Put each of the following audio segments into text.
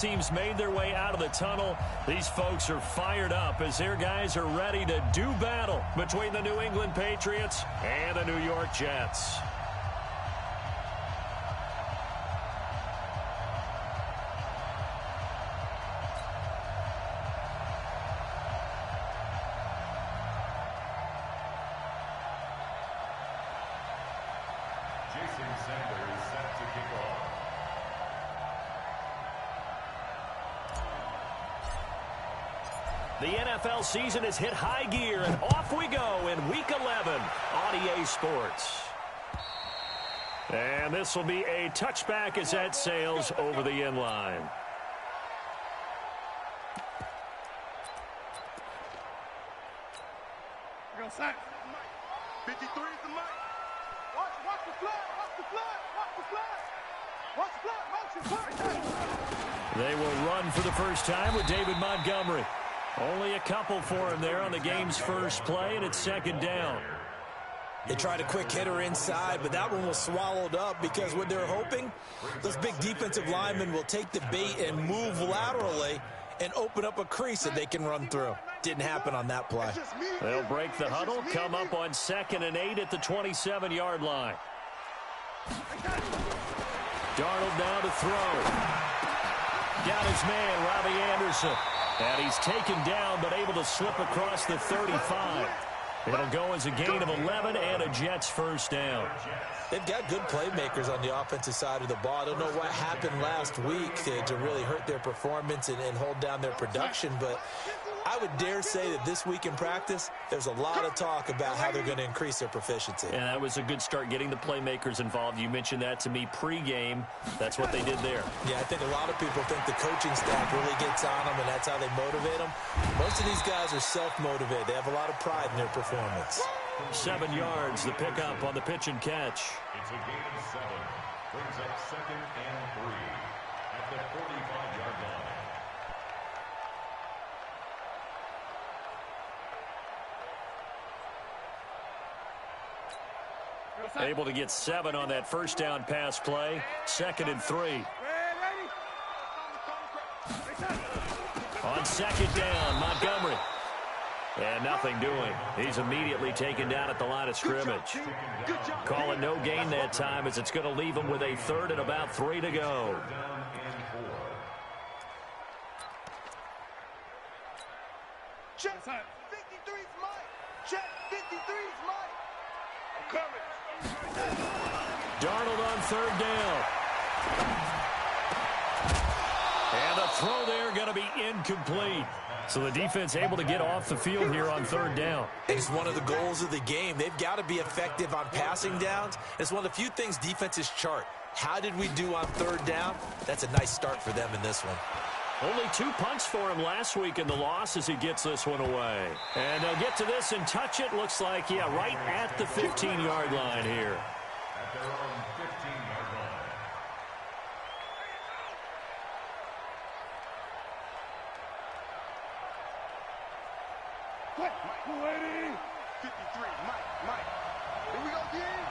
Teams made their way out of the tunnel. These folks are fired up as their guys are ready to do battle between the New England Patriots and the New York Jets. The NFL season has hit high gear, and off we go in Week 11 on EA Sports. And this will be a touchback as that sails over the end line. Go sack. 53 is the mic. Watch the flag. Watch the flag. Watch the flag. Watch the flag. Motion. Flag. They will run for the first time with David Montgomery. Only a couple for him there on the game's first play, and it's second down. They tried a quick hitter inside, but that one was swallowed up because what they're hoping, those big defensive linemen will take the bait and move laterally and open up a crease that they can run through. Didn't happen on that play. They'll break the huddle, come up on 2nd and 8 at the 27-yard line. Darnold now to throw. Got his man, Robbie Anderson. And he's taken down, but able to slip across the 35. It'll go as a gain of 11 and a Jets first down. They've got good playmakers on the offensive side of the ball. I don't know what happened last week to really hurt their performance and hold down their production, but I would dare say that this week in practice, there's a lot of talk about how they're going to increase their proficiency. And that was a good start, getting the playmakers involved. You mentioned that to me pregame. That's what they did there. Yeah, I think a lot of people think the coaching staff really gets on them, and that's how they motivate them. Most of these guys are self-motivated. They have a lot of pride in their performance. 7 yards, the pickup on the pitch and catch. It's a gain of 7. Brings up 2nd and 3 at the 45-yard line. Able to get 7 on that first down pass play. 2nd and 3. On 2nd down, Montgomery. And nothing doing. He's immediately taken down at the line of scrimmage. Call it no gain that time, as it's going to leave him with a 3rd and about 3 to go. Check 53's Mike. Check 53's Mike. I'm coming. Darnold on 3rd down. And the throw there going to be incomplete. So the defense able to get off the field here on 3rd down. It's one of the goals of the game. They've got to be effective on passing downs. It's one of the few things defenses chart. How did we do on 3rd down? That's a nice start for them in this one. Only 2 punts for him last week in the loss as he gets this one away. And they'll get to this and touch it. Looks like, yeah, right at the 15-yard line here. At their own 15-yard line. Quick, Mike. 53, Mike. Here we go, again.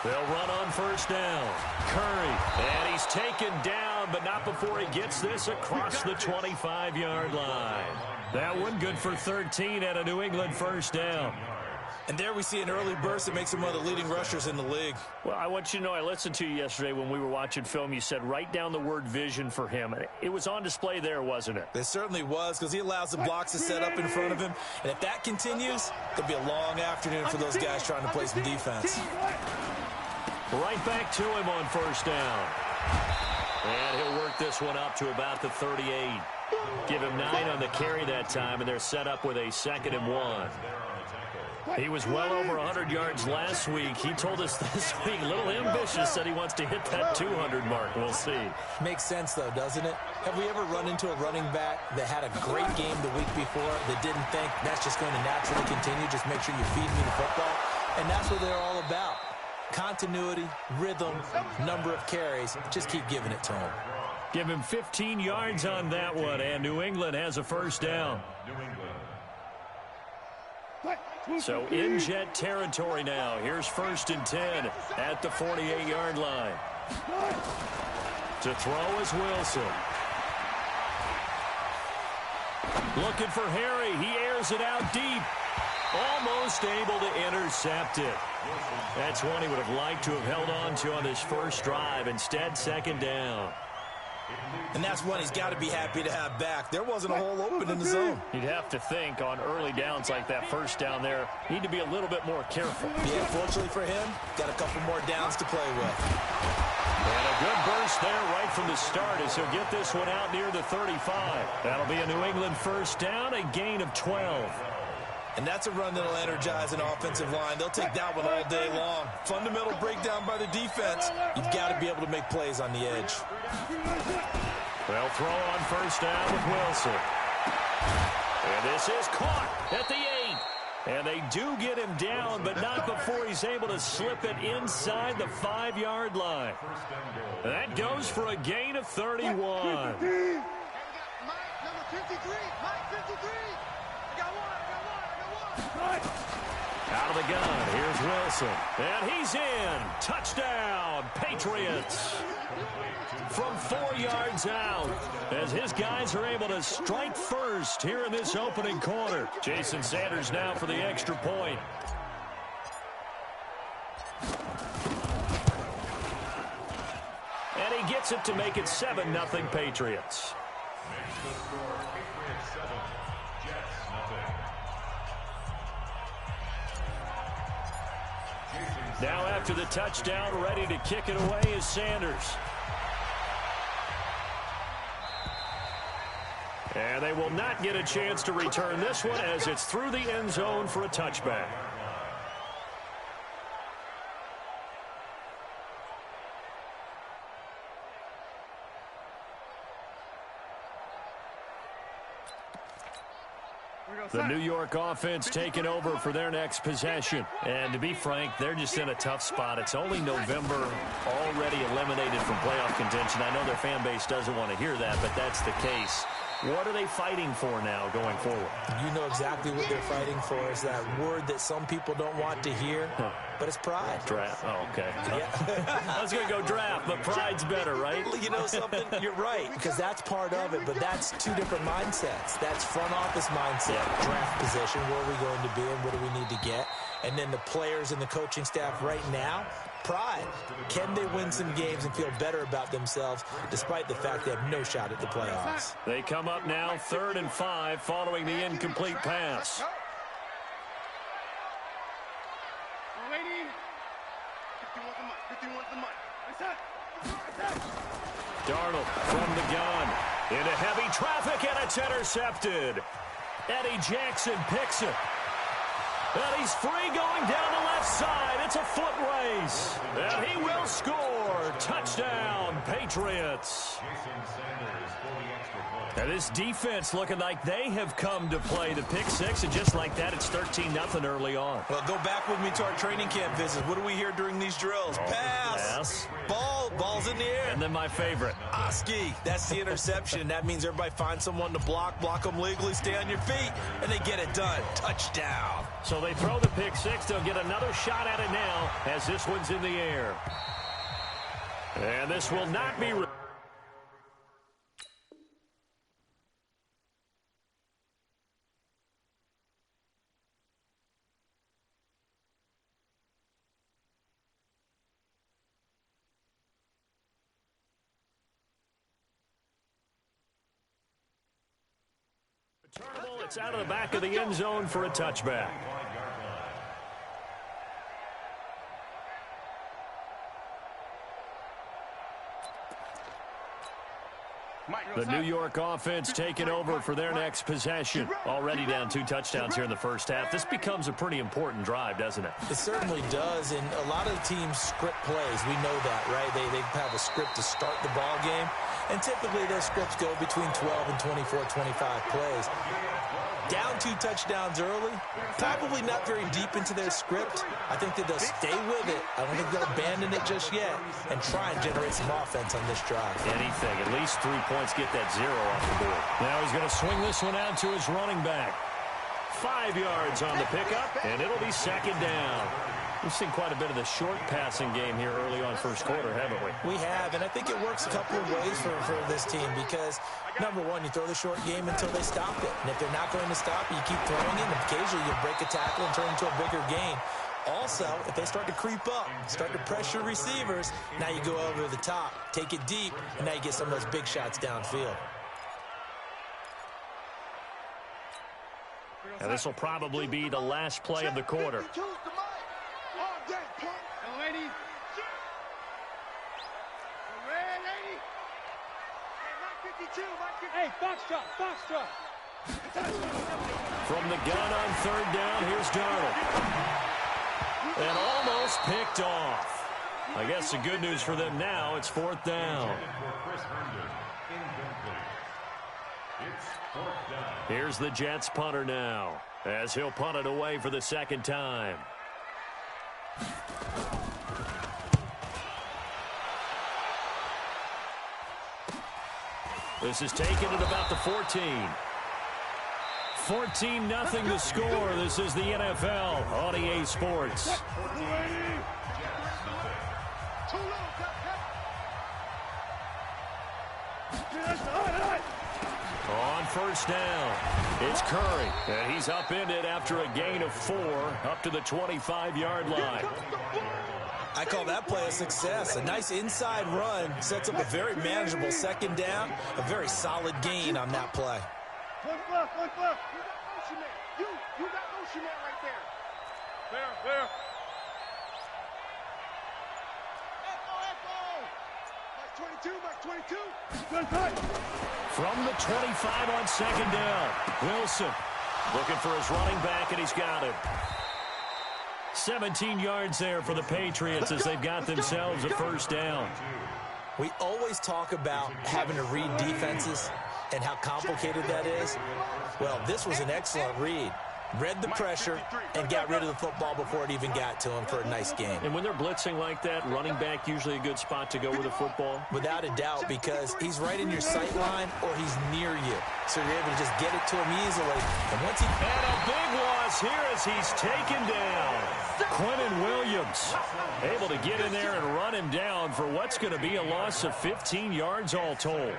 They'll run on 1st down. Curry, and he's taken down, but not before he gets this across the 25-yard line. That one good for 13 at a New England 1st down. And there we see an early burst that makes him one of the leading rushers in the league. Well, I want you to know, I listened to you yesterday when we were watching film. You said write down the word vision for him. It was on display there, wasn't it? It certainly was, because he allows the blocks to set up in front of him. And if that continues, it'll be a long afternoon for those guys trying to play some defense. Right back to him on 1st down. And he'll work this one up to about the 38. Give him 9 on the carry that time, and they're set up with a 2nd and 1. He was well over 100 yards last week. He told us this week, a little ambitious, said he wants to hit that 200 mark. We'll see. Makes sense, though, doesn't it? Have we ever run into a running back that had a great game the week before that didn't think that's just going to naturally continue? Just make sure you feed me the football. And that's what they're all about. Continuity, rhythm, number of carries. Just keep giving it to him. Give him 15 yards on that one, and New England has a 1st down. So in Jet territory now. Here's 1st and 10 at the 48-yard line. To throw is Wilson. Looking for Harry. He airs it out deep. Almost able to intercept it. That's one he would have liked to have held on to on his first drive. Instead, second down. And that's one he's got to be happy to have back. There wasn't a hole open in the zone. You'd have to think on early downs like that first down there, need to be a little bit more careful. Yeah, fortunately for him, got a couple more downs to play with. And a good burst there right from the start as he'll get this one out near the 35. That'll be a New England first down, a gain of 12. And that's a run that'll energize an offensive line. They'll take that one all day long. Fundamental breakdown by the defense. You've got to be able to make plays on the edge. They'll throw on first down with Wilson. And this is caught at the 8. And they do get him down, but not before he's able to slip it inside the 5-yard line. That goes for a gain of 31. Mike, number 53. Mike, 53. I got one. Out of the gun, here's Wilson. And he's in. Touchdown, Patriots. From 4 yards out, as his guys are able to strike first here in this opening quarter. Jason Sanders now for the extra point. And he gets it to make it 7-0 Patriots. Now after the touchdown, ready to kick it away is Sanders. And they will not get a chance to return this one as it's through the end zone for a touchback. The New York offense taking over for their next possession. And to be frank, they're just in a tough spot. It's only November, already eliminated from playoff contention. I know their fan base doesn't want to hear that, but that's the case. What are they fighting for now going forward? You know exactly what they're fighting for. Is that word that some people don't want to hear, but it's pride. Draft. Oh, okay. Yeah. I was going to go draft, but pride's better, right? You know something? You're right, because that's part of it, but that's two different mindsets. That's front office mindset, draft position, where are we going to be and what do we need to get? And then the players and the coaching staff right now, pride. Can they win some games and feel better about themselves despite the fact they have no shot at the playoffs? They come up now 3rd and 5 following the incomplete pass. Waiting. 51's the mic. Darnold from the gun. Into heavy traffic, and it's intercepted. Eddie Jackson picks it. And he's free going down the left side. It's a foot race. And he will score. Touchdown, Patriots. And this defense looking like they have come to play the pick six, and just like that, it's 13-0 early on. Well, go back with me to our training camp visits. What do we hear during these drills? Pass. Ball's in the air. And then my favorite. Oski. That's the interception. That means everybody finds someone to block them legally, stay on your feet, and they get it done. Touchdown. So they throw the pick six. They'll get another shot at it now as this one's in the air. And this will not be... It's out of the back of the end zone for a touchback. The New York offense taking over for their next possession. Already down 2 touchdowns here in the first half. This becomes a pretty important drive, doesn't it? It certainly does, and a lot of the teams script plays. We know that, right? They have a script to start the ball game, and typically those scripts go between 12 and 24, 25 plays. Down 2 touchdowns early, probably not very deep into their script. I think that they'll stay with it. I don't think they'll abandon it just yet and try and generate some offense on this drive. Anything, at least 3 points, get that 0 off the board. Now he's going to swing this one out to his running back. 5 yards on the pickup, and it'll be second down. We've seen quite a bit of the short passing game here early on first quarter, haven't we? We have, and I think it works a couple of ways for this team because, number one, you throw the short game until they stop it. And if they're not going to stop it, you keep throwing it, and occasionally you break a tackle and turn it into a bigger gain. Also, if they start to creep up, start to pressure receivers, now you go over the top, take it deep, and now you get some of those big shots downfield. Now this will probably be the last play of the quarter. Hey, Foxtrot, Foxtrot. From the gun on third down, here's Darnold. And almost picked off. I guess the good news for them now, it's fourth down. Here's the Jets punter now, as he'll punt it away for the second time. This is taken at about the 14. 14-0 the score. This is the NFL on EA Sports. On first down, it's Curry, and he's upended after a gain of 4 up to the 25-yard line. I call that play a success. A nice inside run sets up a very manageable second down, a very solid gain on that play. One fluff. You got motion man. You got motion man right there. There. Mike 22. Good play. From the 25 on second down, Wilson looking for his running back, and he's got him. 17 yards there for the Patriots as they've got themselves a first down. We always talk about having to read defenses and how complicated that is. Well, this was an excellent read. Read the pressure and got rid of the football before it even got to him for a nice game. And when they're blitzing like that, running back usually a good spot to go with the football? Without a doubt, because he's right in your sight line or he's near you. So you're able to just get it to him easily. And once he... And a big loss here as he's taken down. Quentin Williams able to get in there and run him down for what's going to be a loss of 15 yards all told.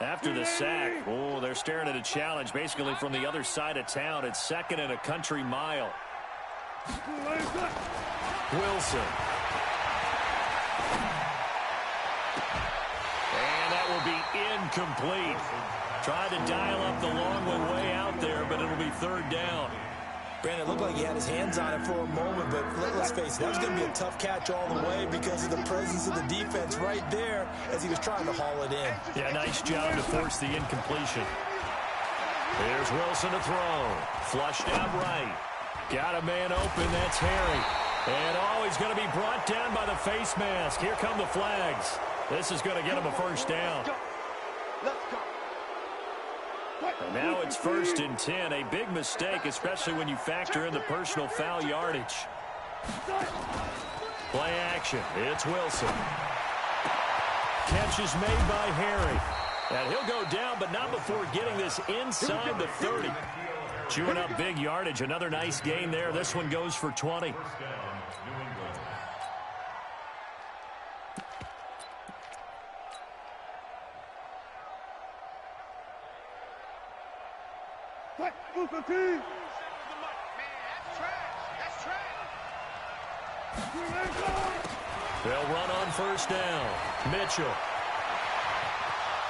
After the sack, they're staring at a challenge basically from the other side of town. It's second and a country mile. Wilson. And that will be incomplete. Tried to dial up the long one way out there, but it'll be third down. Brandon, it looked like he had his hands on it for a moment, but let's face it, that was going to be a tough catch all the way because of the presence of the defense right there as he was trying to haul it in. Yeah, nice job to force the incompletion. Here's Wilson to throw. Flushed out right. Got a man open. That's Harry. And he's going to be brought down by the face mask. Here come the flags. This is going to get him a first down. Let's go. And now it's 1st and 10. A big mistake, especially when you factor in the personal foul yardage. Play action. It's Wilson. Catch is made by Harry. And he'll go down, but not before getting this inside the 30. Chewing up big yardage. Another nice gain there. This one goes for 20. They'll run on first down. Mitchell.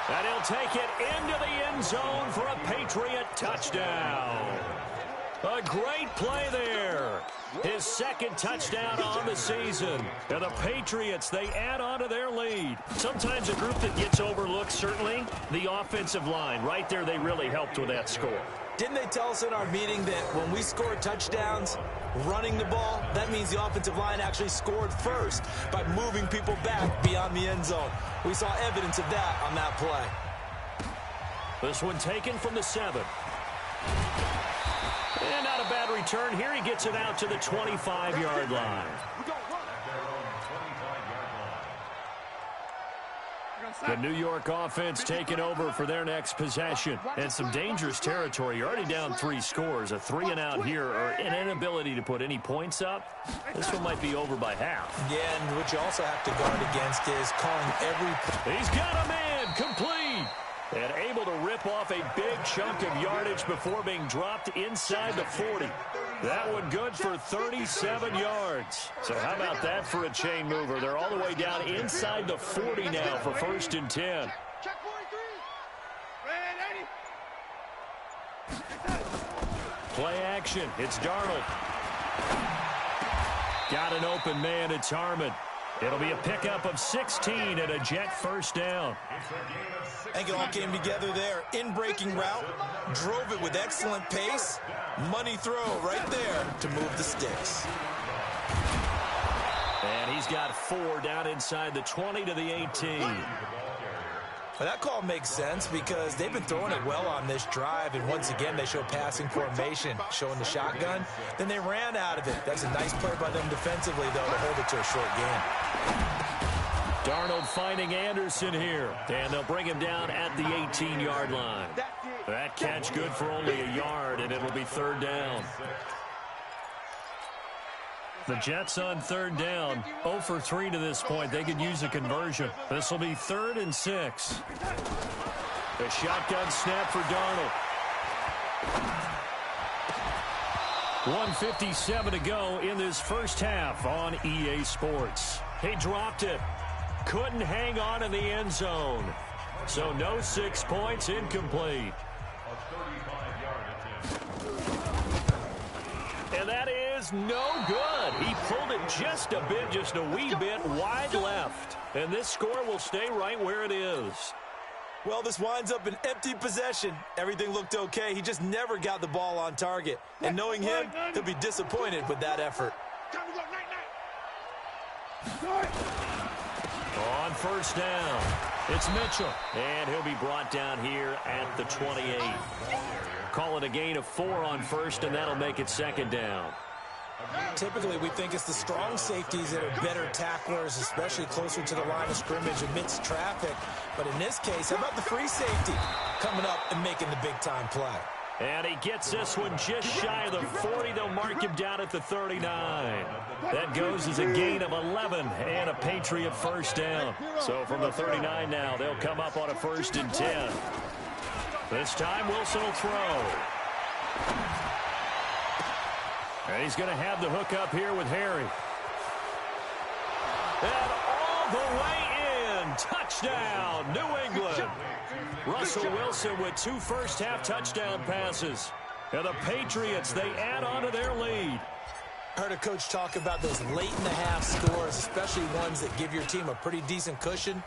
And he'll take it into the end zone for a Patriot touchdown. A great play there. His second touchdown on the season. And the Patriots, they add on to their lead. Sometimes a group that gets overlooked, certainly, the offensive line. Right there, they really helped with that score. Didn't they tell us in our meeting that when we score touchdowns running the ball, that means the offensive line actually scored first by moving people back beyond the end zone? We saw evidence of that on that play. This one taken from the 7. And not a bad return. Here he gets it out to the 25-yard line. The New York offense taking over for their next possession. And some dangerous territory. You're already down 3 scores. A 3-and-out here or an inability to put any points up. This one might be over by half. Yeah, and what you also have to guard against is calling every... He's got a man complete. And able to rip off a big chunk of yardage before being dropped inside the 40. That one good for 37 yards. So how about that for a chain mover? They're all the way down inside the 40 now for 1st and 10. Check 43. Play action. It's Darnold. Got an open man. It's Harmon. It'll be a pickup of 16 and a Jet first down. I think it all came together there. In-breaking route, drove it with excellent pace. Money throw right there to move the sticks. And he's got 4 down inside the 20 to the 18. Well, that call makes sense because they've been throwing it well on this drive, and once again they show passing formation, showing the shotgun. Then they ran out of it. That's a nice play by them defensively, though, to hold it to a short game. Darnold finding Anderson here, and they'll bring him down at the 18-yard line. That catch good for only a yard, and it'll be 3rd down. The Jets on 3rd down, 0 for 3 to this point. They could use a conversion. This will be 3rd and 6. The shotgun snap for Darnold. 1:57 to go in this first half on EA Sports. He dropped it. Couldn't hang on in the end zone. So no 6 points, incomplete. And that is no good. He pulled it just a wee bit wide left. And this score will stay right where it is. Well, this winds up an empty possession. Everything looked okay. He just never got the ball on target. And knowing him, he'll be disappointed with that effort. On 1st down, it's Mitchell. And he'll be brought down here at the 28. Call it a gain of 4 on 1st, and that'll make it 2nd down. Typically, we think it's the strong safeties that are better tacklers, especially closer to the line of scrimmage amidst traffic. But in this case, how about the free safety coming up and making the big-time play? And he gets this one just shy of the 40. They'll mark him down at the 39. That goes as a gain of 11 and a Patriot 1st down. So from the 39 now, they'll come up on a 1st and 10. This time, Wilson will throw. And he's going to have the hook up here with Harry. And all the way in. Touchdown, New England. Russell Wilson with 2 first-half touchdown passes. And the Patriots, they add on to their lead. I heard a coach talk about those late-in-the-half scores, especially ones that give your team a pretty decent cushion.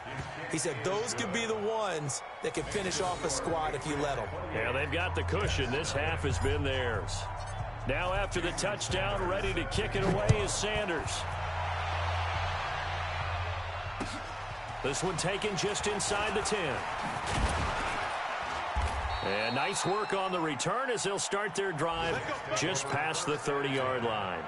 He said those could be the ones that can finish off a squad if you let them. Yeah, they've got the cushion. This half has been theirs. Now after the touchdown, ready to kick it away is Sanders. This one taken just inside the 10. And nice work on the return as they'll start their drive just past the 30-yard line.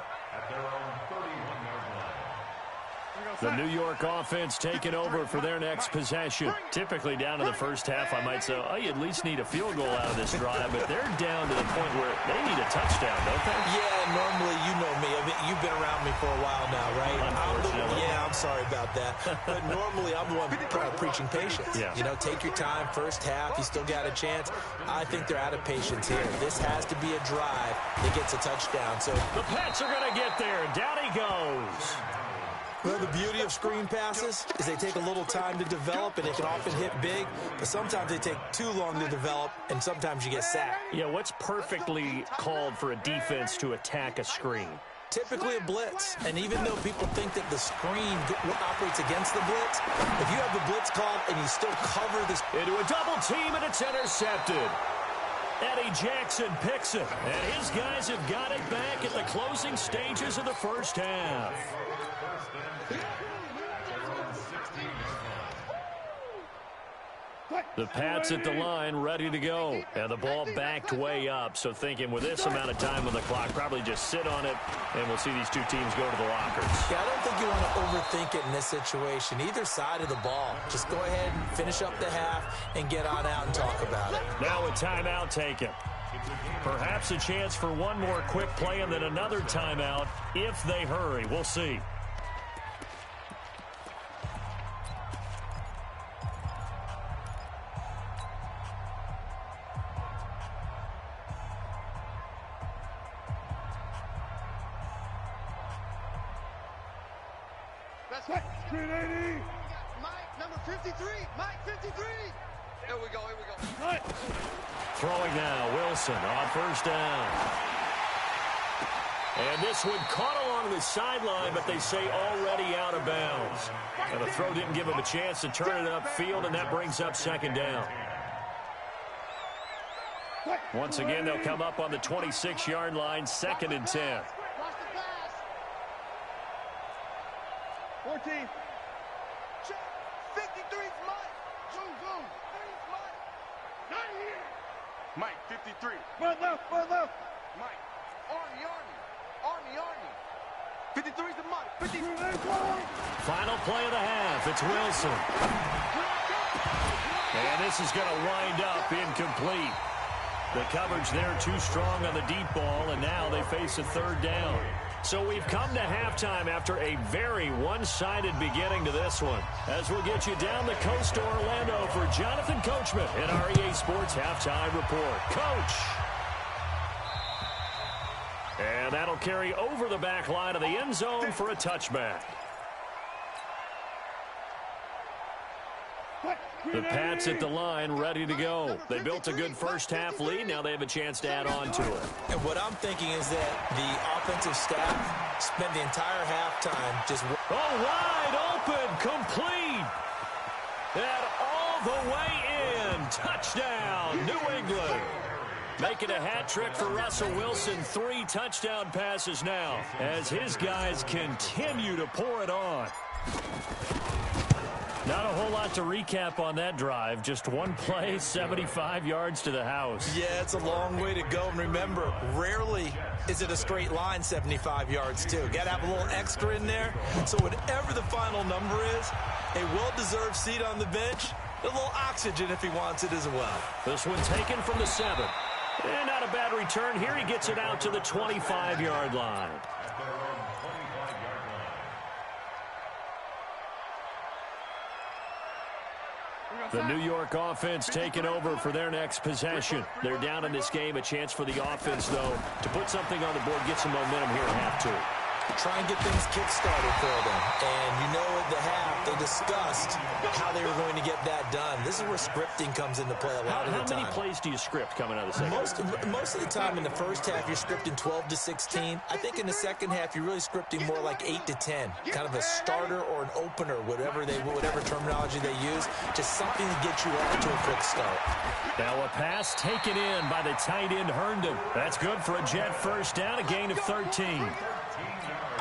The New York offense taking over for their next possession. Typically down to the first half, I might say, oh, you at least need a field goal out of this drive, but they're down to the point where they need a touchdown, don't they? Yeah, normally, you know me. I mean, you've been around me for a while now, right? I'm sorry about that. But normally, I'm the one preaching patience. Yeah. You know, take your time, first half, you still got a chance. I think they're out of patience here. This has to be a drive that gets a touchdown. So the Pats are going to get there. Down he goes. Well, the beauty of screen passes is they take a little time to develop, and they can often hit big, but sometimes they take too long to develop, and sometimes you get sacked. Yeah, what's perfectly called for a defense to attack a screen? Typically a blitz, and even though people think that the screen operates against the blitz, if you have the blitz called and you still cover this... Into a double team, and it's intercepted. Eddie Jackson picks it, and his guys have got it back at the closing stages of the first half. The Pats at the line, ready to go. And the ball backed way up, so thinking with this amount of time on the clock, probably just sit on it, and we'll see these two teams go to the lockers. Yeah, I don't think you want to overthink it in this situation. Either side of the ball. Just go ahead and finish up the half and get on out and talk about it. Now a timeout taken. Perhaps a chance for one more quick play and then another timeout if they hurry. We'll see. That's right. 380. Mike, number 53. Mike, 53. Here we go. Right. Throwing now, Wilson on first down. And this one caught along the sideline, but they say already out of bounds. And the throw didn't give him a chance to turn it upfield, and that brings up second down. Once again, they'll come up on the 26-yard line, 2nd and 10. Watch the pass. 14. Check. 53's Mike. Zoom. 3's Mike. Not here. Mike, 53. One left. Mike. Army. 53's the Mike. 53. Final play of the half. It's Wilson. And this is going to wind up incomplete. The coverage there too strong on the deep ball, and now they face a third down. So we've come to halftime after a very one-sided beginning to this one. As we'll get you down the coast to Orlando for Jonathan Coachman in our EA Sports Halftime Report. Coach! And that'll carry over the back line of the end zone for a touchback. The Pats at the line, ready to go. They built a good first-half lead. Now they have a chance to add on to it. And what I'm thinking is that the offensive staff spent the entire halftime just... Oh, wide open, complete. And all the way in. Touchdown, New England. Making a hat trick for Russell Wilson. 3 touchdown passes now as his guys continue to pour it on. Not a whole lot to recap on that drive. Just one play, 75 yards to the house. Yeah, it's a long way to go. And remember, rarely is it a straight line 75 yards, too. Got to have a little extra in there. So whatever the final number is, a well-deserved seat on the bench, a little oxygen if he wants it as well. This one taken from the 7. And not a bad return here. He gets it out to the 25-yard line. The New York offense taking over for their next possession. They're down in this game. A chance for the offense, though, to put something on the board, get some momentum here at half 2. Try and get things kick-started for them. And you know at the half, they discussed how they were going to get that done. This is where scripting comes into play a lot of the time. How many plays do you script coming out of the second? Most of the time in the first half, you're scripting 12 to 16. I think in the second half, you're really scripting more like 8 to 10. Kind of a starter or an opener, whatever terminology they use. Just something to get you off to a quick start. Now a pass taken in by the tight end Herndon. That's good for a Jet first down, a gain of 13.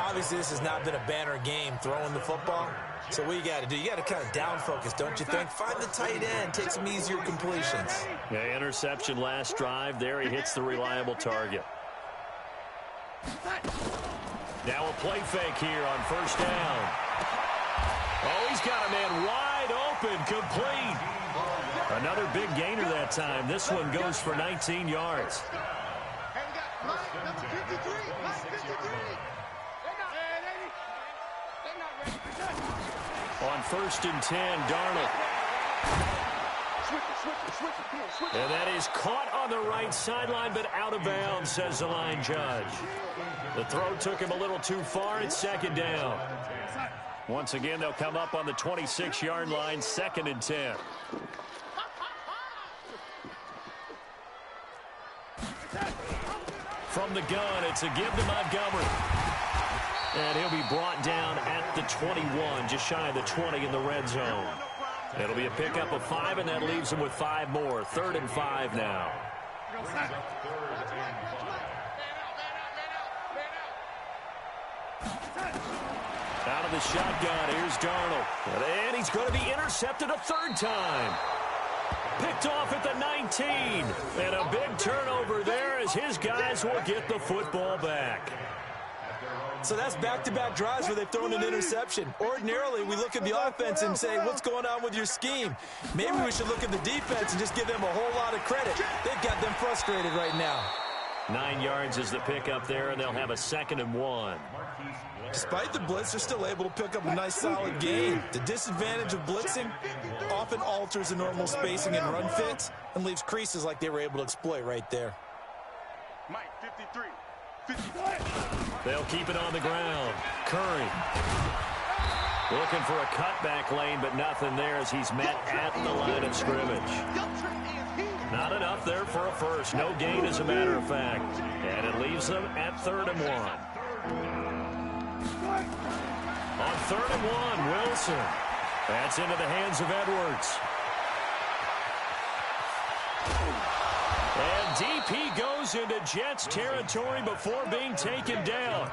Obviously, this has not been a banner game throwing the football. So what you got to do, you got to kind of down focus, don't you think? Find the tight end, take some easier completions. Yeah, interception last drive. There he hits the reliable target. Now a play fake here on first down. Oh, he's got a man wide open, complete. Another big gainer that time. This one goes for 19 yards. And we got Mike, number 53. Mike, 53. On first and 10, Darnold. Switch it. And that is caught on the right sideline, but out of bounds, says the line judge. The throw took him a little too far. It's second down. Once again, they'll come up on the 26-yard line, 2nd and 10. From the gun, it's a give to Montgomery. And he'll be brought down at the 21, just shy of the 20 in the red zone. It'll be a pickup of 5, and that leaves him with 5 more. 3rd and 5 now. Out of the shotgun, here's Darnold. And he's going to be intercepted a 3rd time. Picked off at the 19. And a big turnover there as his guys will get the football back. So that's back-to-back drives where they've thrown an interception. Ordinarily, we look at the offense and say, what's going on with your scheme? Maybe we should look at the defense and just give them a whole lot of credit. They've got them frustrated right now. 9 yards is the pickup there, and they'll have a 2nd and 1. Despite the blitz, they're still able to pick up a nice, solid gain. The disadvantage of blitzing often alters the normal spacing and run fits and leaves creases like they were able to exploit right there. Mike, 53. They'll keep it on the ground. Curry looking for a cutback lane, but nothing there as he's met at the line of scrimmage. Not enough there for a first. No gain, as a matter of fact. And it leaves them at 3rd and 1. On 3rd and 1, Wilson. That's into the hands of Edwards. And deep he goes into Jets territory before being taken down.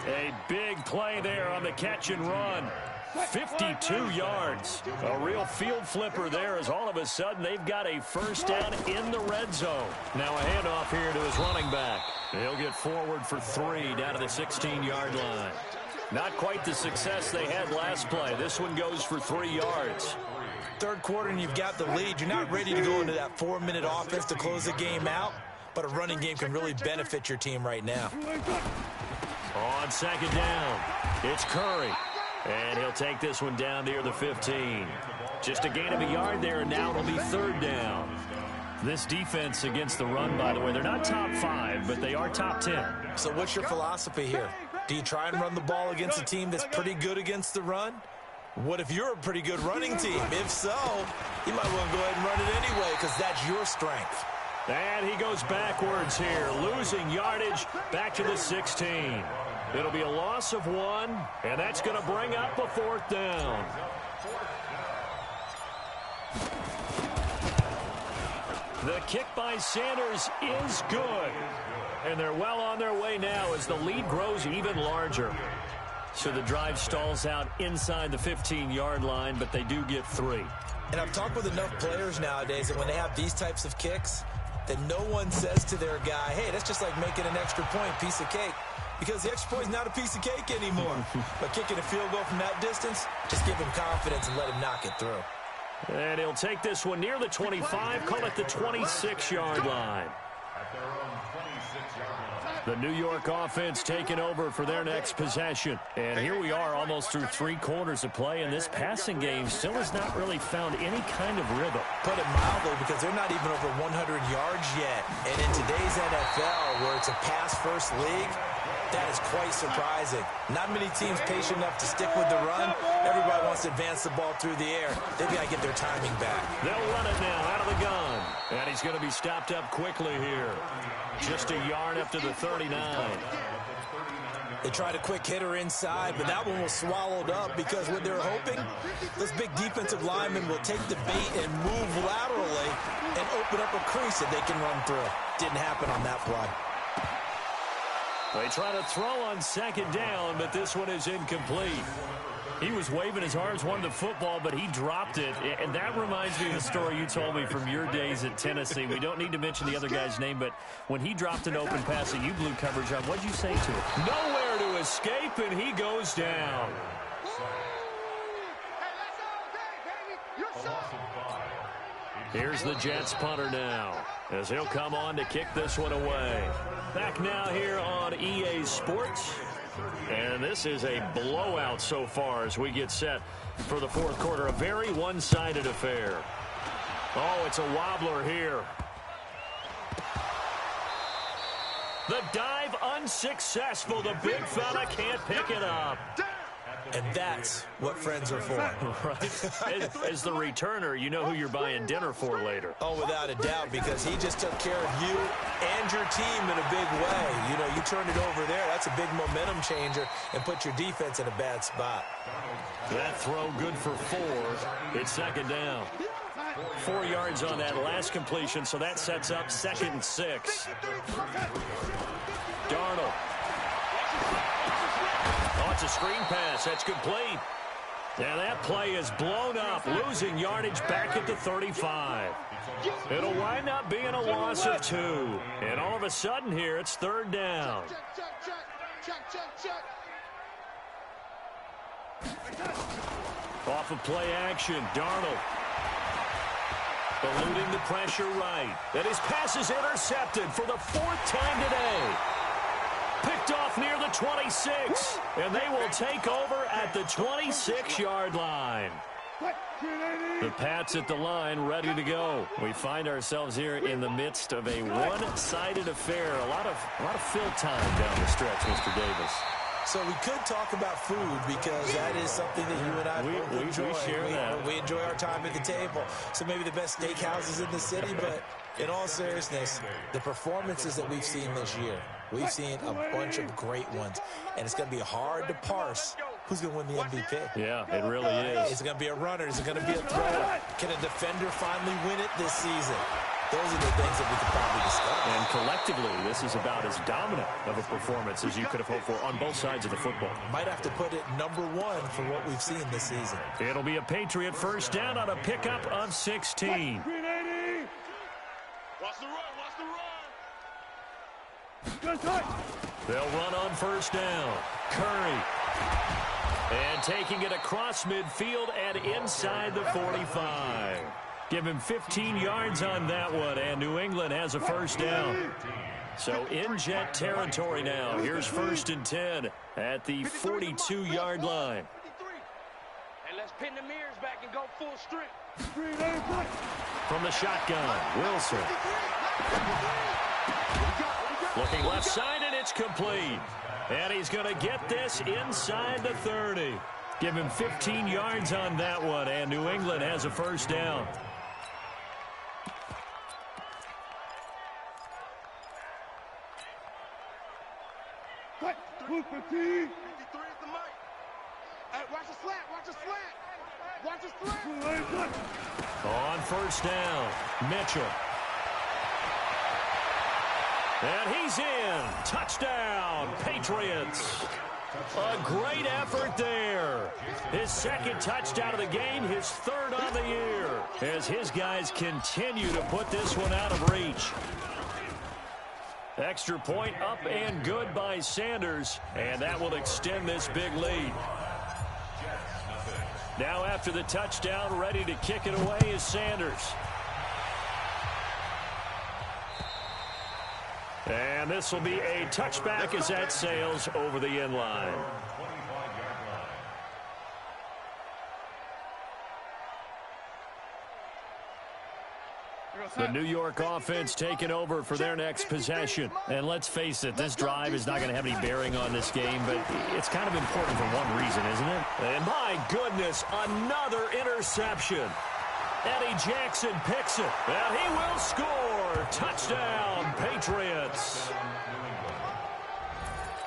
A big play there on the catch and run. 52 yards. A real field flipper there as all of a sudden they've got a first down in the red zone. Now a handoff here to his running back. He'll get forward for 3 down to the 16-yard line. Not quite the success they had last play. This one goes for 3 yards. Third quarter and you've got the lead. You're not ready to go into that 4-minute offense to close the game out, but a running game can really benefit your team right now. On 2nd down, it's Curry. And he'll take this one down near the 15. Just a gain of a yard there, and now it'll be 3rd down. This defense against the run, by the way, they're not top 5, but they are top 10. So what's your philosophy here? Do you try and run the ball against a team that's pretty good against the run? What if you're a pretty good running team? If so, you might want to go ahead and run it anyway because that's your strength. And he goes backwards here, losing yardage back to the 16. It'll be a loss of 1, and that's going to bring up a 4th down. The kick by Sanders is good. And they're well on their way now as the lead grows even larger. So the drive stalls out inside the 15-yard line, but they do get 3. And I've talked with enough players nowadays that when they have these types of kicks, that no one says to their guy, hey, that's just like making an extra point, piece of cake. Because the extra point is not a piece of cake anymore. But kicking a field goal from that distance, just give him confidence and let him knock it through. And he'll take this one near the 25, call it the 26-yard line. The New York offense taking over for their next possession. And here we are almost through 3 quarters of play, and this passing game still has not really found any kind of rhythm. Put it mildly, because they're not even over 100 yards yet. And in today's NFL, where it's a pass-first league, that is quite surprising. Not many teams patient enough to stick with the run. Everybody wants to advance the ball through the air. They've got to get their timing back. They'll run it now out of the gun. And he's going to be stopped up quickly here. Just a yard up to the 39. They tried a quick hitter inside, but that one was swallowed up because what they're hoping, those big defensive linemen will take the bait and move laterally and open up a crease that they can run through. Didn't happen on that play. They try to throw on 2nd down, but this one is incomplete. He was waving his arms, wanted the football, but he dropped it. And that reminds me of the story you told me from your days at Tennessee. We don't need to mention the other guy's name, but when he dropped an open pass that you blew coverage on, what'd you say to him? Nowhere to escape, and he goes down. Here's the Jets punter now, as he'll come on to kick this one away. Back now here on EA Sports. And this is a blowout so far as we get set for the 4th quarter. A very one-sided affair. Oh, it's a wobbler here. The dive unsuccessful. The big fella can't pick it up. And that's what friends are for. Right. As the returner, you know who you're buying dinner for later. Oh, without a doubt, because he just took care of you and your team in a big way. You know, you turned it over there. That's a big momentum changer and put your defense in a bad spot. That throw good for 4. It's 2nd down. 4 yards on that last completion, so that sets up 2nd and 6. Darnold. Oh, it's a screen pass. That's complete. And that play is blown up, losing yardage back at the 35. It'll wind up being a loss of 2. And all of a sudden here, it's 3rd down. Off of play action, Darnold. Eluding the pressure right. And his pass is intercepted for the 4th time today. Picked off near the 26. And they will take over at the 26-yard line. The Pats at the line, ready to go. We find ourselves here in the midst of a one-sided affair. A lot of fill time down the stretch, Mr. Davis. So we could talk about food because that is something that you and I both enjoy. We share that. We enjoy our time at the table. So maybe the best steakhouses in the city, but in all seriousness, the performances that we've seen this year, we've seen a bunch of great ones. And it's going to be hard to parse who's going to win the MVP. Yeah, it really is. Is it going to be a runner? Is it going to be a thrower? Can a defender finally win it this season? Those are the things that we could probably discuss. And collectively, this is about as dominant of a performance as you could have hoped for on both sides of the football. Might have to put it number 1 for what we've seen this season. It'll be a Patriot first down on a pickup of 16. Watch the run. They'll run on first down. Curry. And taking it across midfield and inside the 45. Give him 15 yards on that one, and New England has a first down. So in Jet territory now. Here's 1st and 10 at the 42-yard line. And let's pin the mirrors back and go full strength. From the shotgun, Wilson. Looking left side, and it's complete. And he's going to get this inside the 30. Give him 15 yards on that one, and New England has a first down. Watch the slant. Watch the slant. On first down, Mitchell. And he's in. Touchdown, Patriots. A great effort there. His 2nd touchdown of the game, his 3rd on the year, as his guys continue to put this one out of reach. Extra point up and good by Sanders, and that will extend this big lead. Now after the touchdown, ready to kick it away is Sanders. And this will be a touchback as that sails over the end line. The New York offense taking over for their next possession. And let's face it, this drive is not going to have any bearing on this game, but it's kind of important for one reason, isn't it? And my goodness, another interception. Eddie Jackson picks it, and he will score. Touchdown, Patriots.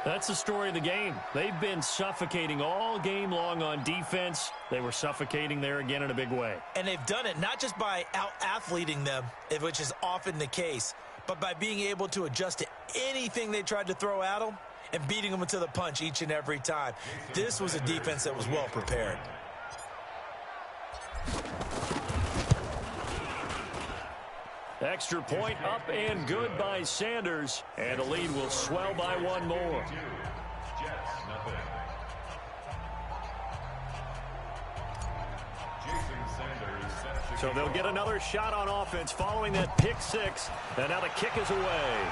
That's the story of the game. They've been suffocating all game long on defense. They were suffocating there again in a big way. And they've done it not just by out-athleting them, which is often the case, but by being able to adjust to anything they tried to throw at them and beating them to the punch each and every time. This was a defense that was well prepared. Extra point up and good by Sanders, and the lead will swell by one more. So they'll get another shot on offense following that pick 6, and now the kick is away.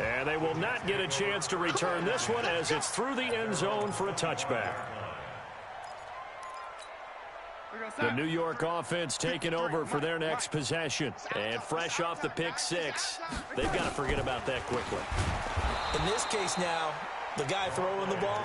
And they will not get a chance to return this one as it's through the end zone for a touchback. The New York offense taking over for their next possession. And fresh off the pick 6, they've got to forget about that quickly. In this case now, the guy throwing the ball,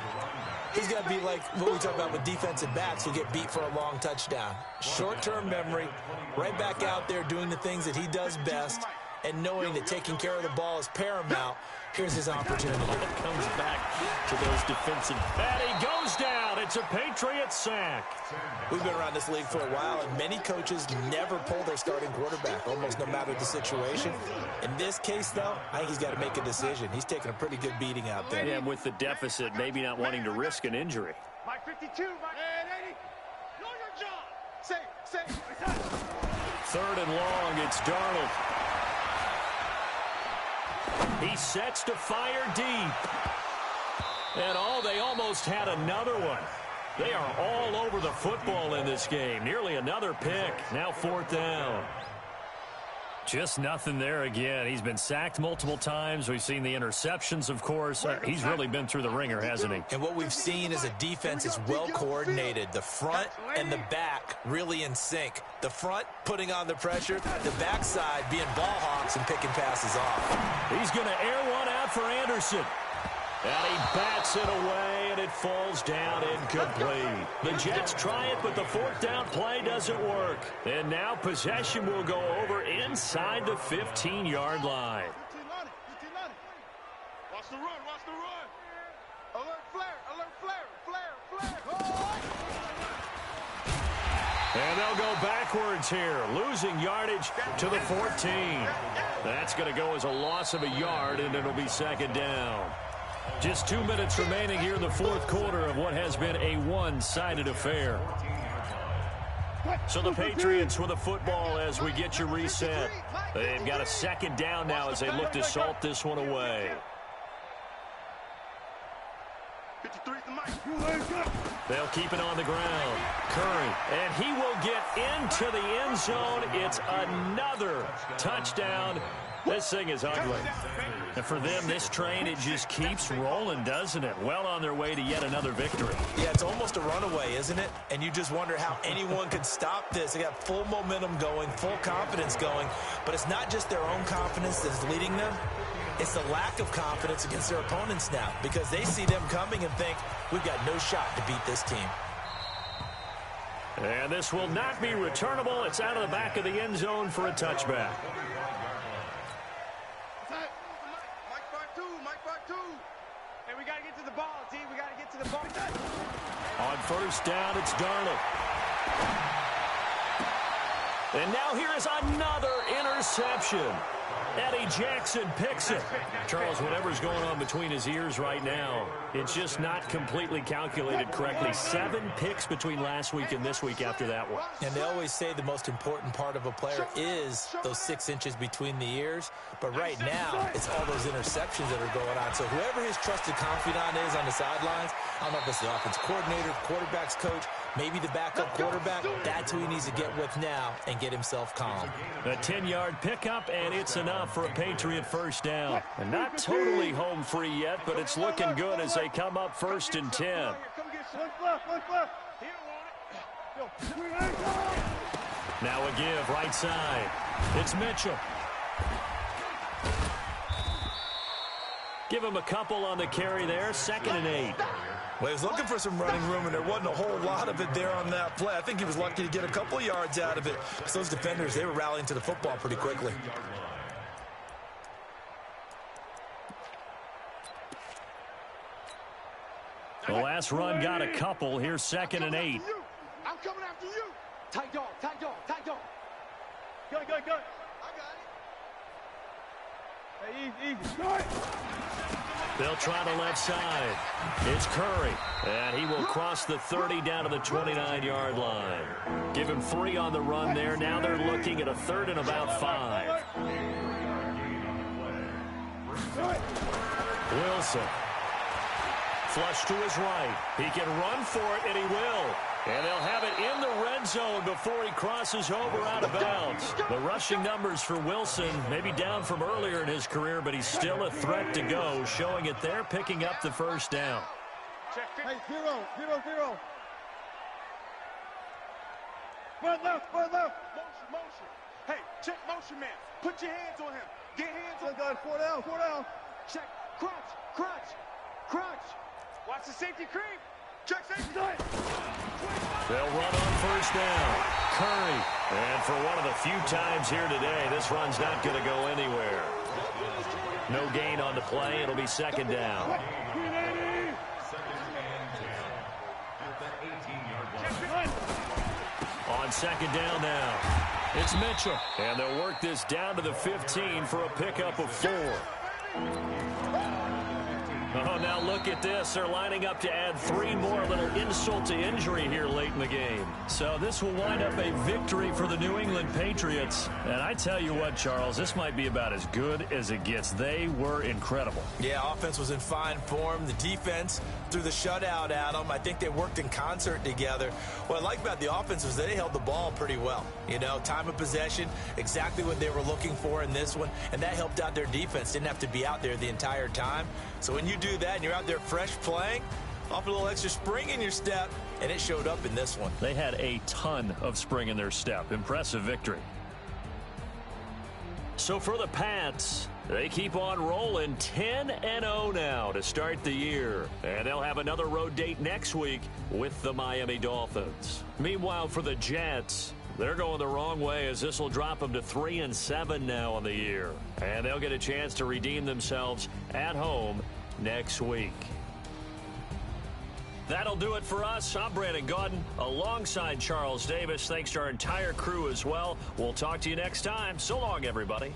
he's got to be like what we talk about with defensive backs who get beat for a long touchdown. Short-term memory, right back out there doing the things that he does best, and knowing that taking care of the ball is paramount, here's his opportunity. It comes back to those defensive. And he goes down. It's a Patriots sack. We've been around this league for a while, and many coaches never pull their starting quarterback, almost no matter the situation. In this case, though, I think he's got to make a decision. He's taking a pretty good beating out there. Yeah, and with the deficit, maybe not wanting to risk an injury. Mike 52, Mike 80. Know your job. Say. Third and long, it's Darnold. He sets to fire deep. And they almost had another one. They are all over the football in this game. Nearly another pick. Now 4th down. Just nothing there again. He's been sacked multiple times. We've seen the interceptions, of course. He's really been through the ringer, hasn't he? And what we've seen is a defense is well coordinated. The front and the back really in sync. The front putting on the pressure, the backside being ball hawks and picking passes off. He's going to air one out for Anderson. And he bats it away, and it falls down incomplete. The Jets try it, but the 4th down play doesn't work. And now possession will go over inside the 15-yard line. Watch the run. Alert flare. And they'll go backwards here, losing yardage to the 14. That's going to go as a loss of a yard, and it'll be 2nd down. Just 2 minutes remaining here in the 4th quarter of what has been a one-sided affair. So the Patriots with the football as we get you reset. They've got a 2nd down now as they look to salt this one away. 53's the mic. They'll keep it on the ground. Curry, and he will get into the end zone. It's another touchdown. This thing is ugly. And for them, this train, it just keeps rolling, doesn't it? Well on their way to yet another victory. Yeah, it's almost a runaway, isn't it? And you just wonder how anyone could stop this. They got full momentum going, full confidence going. But it's not just their own confidence that's leading them. It's the lack of confidence against their opponents now, because they see them coming and think, we've got no shot to beat this team. And this will not be returnable. It's out of the back of the end zone for a touchback. Hey, we got to get to the ball, T. We got to get to the ball. On 1st down, it's Darnold. And now here is another interception. Eddie Jackson picks it. Charles, whatever's going on between his ears right now, it's just not completely calculated correctly. 7 picks between last week and this week after that one. And they always say the most important part of a player is those 6 inches between the ears. But right now, it's all those interceptions that are going on. So whoever his trusted confidant is on the sidelines, I don't know if it's the offense coordinator, quarterback's coach, maybe the backup quarterback, that's who he needs to get with now and get himself calm. A 10-yard pickup, and it's enough for a Patriot 1st down. And not totally home free yet, but it's looking good as they come up 1st and 10. Now a give right side. It's Mitchell. Give him a couple on the carry there. 2nd and 8. Well, he was looking for some running room, and there wasn't a whole lot of it there on that play. I think he was lucky to get a couple of yards out of it. So those defenders, they were rallying to the football pretty quickly. The last run got a couple. Here's 2nd and 8. I'm coming after you. Tight dog. Go. I got it. Hey, easy. Go ahead. They'll try the left side. It's Curry. And he will cross the 30 down to the 29-yard line. Give him 3 on the run there. Now they're looking at a 3rd and about 5. Wilson. Flush to his right. He can run for it, and he will. And they'll have it in the red zone before he crosses over out of bounds. The rushing numbers for Wilson maybe down from earlier in his career, but he's still a threat to go, showing it there, picking up the 1st down. Hey, 0. Run left. Motion. Hey, check motion, man. Put your hands on him. Get hands on him. 4 down. Check. Crunch. Watch the safety creep. Check safety. They'll run on 1st down. Curry. And for one of the few times here today, this run's not going to go anywhere. No gain on the play. It'll be second down. On second down now, it's Mitchell. And they'll work this down to the 15 for a pickup of 4. Oh, now look at this. They're lining up to add 3 more, a little insult to injury here late in the game. So this will wind up a victory for the New England Patriots. And I tell you what, Charles, this might be about as good as it gets. They were incredible. Yeah, offense was in fine form. The defense threw the shutout at them. I think they worked in concert together. What I like about the offense was they held the ball pretty well. You know, time of possession, exactly what they were looking for in this one. And that helped out their defense. Didn't have to be out there the entire time. So when you do that and you're out there fresh playing, off a little extra spring in your step, and it showed up in this one. They had a ton of spring in their step. Impressive victory. So for the Pats, they keep on rolling 10-0 now to start the year. And they'll have another road date next week with the Miami Dolphins. Meanwhile, for the Jets, they're going the wrong way as this will drop them to 3-7 now on the year. And they'll get a chance to redeem themselves at home next week. That'll do it for us. I'm Brandon Gaudin alongside Charles Davis. Thanks to our entire crew as well. We'll talk to you next time. So long, everybody.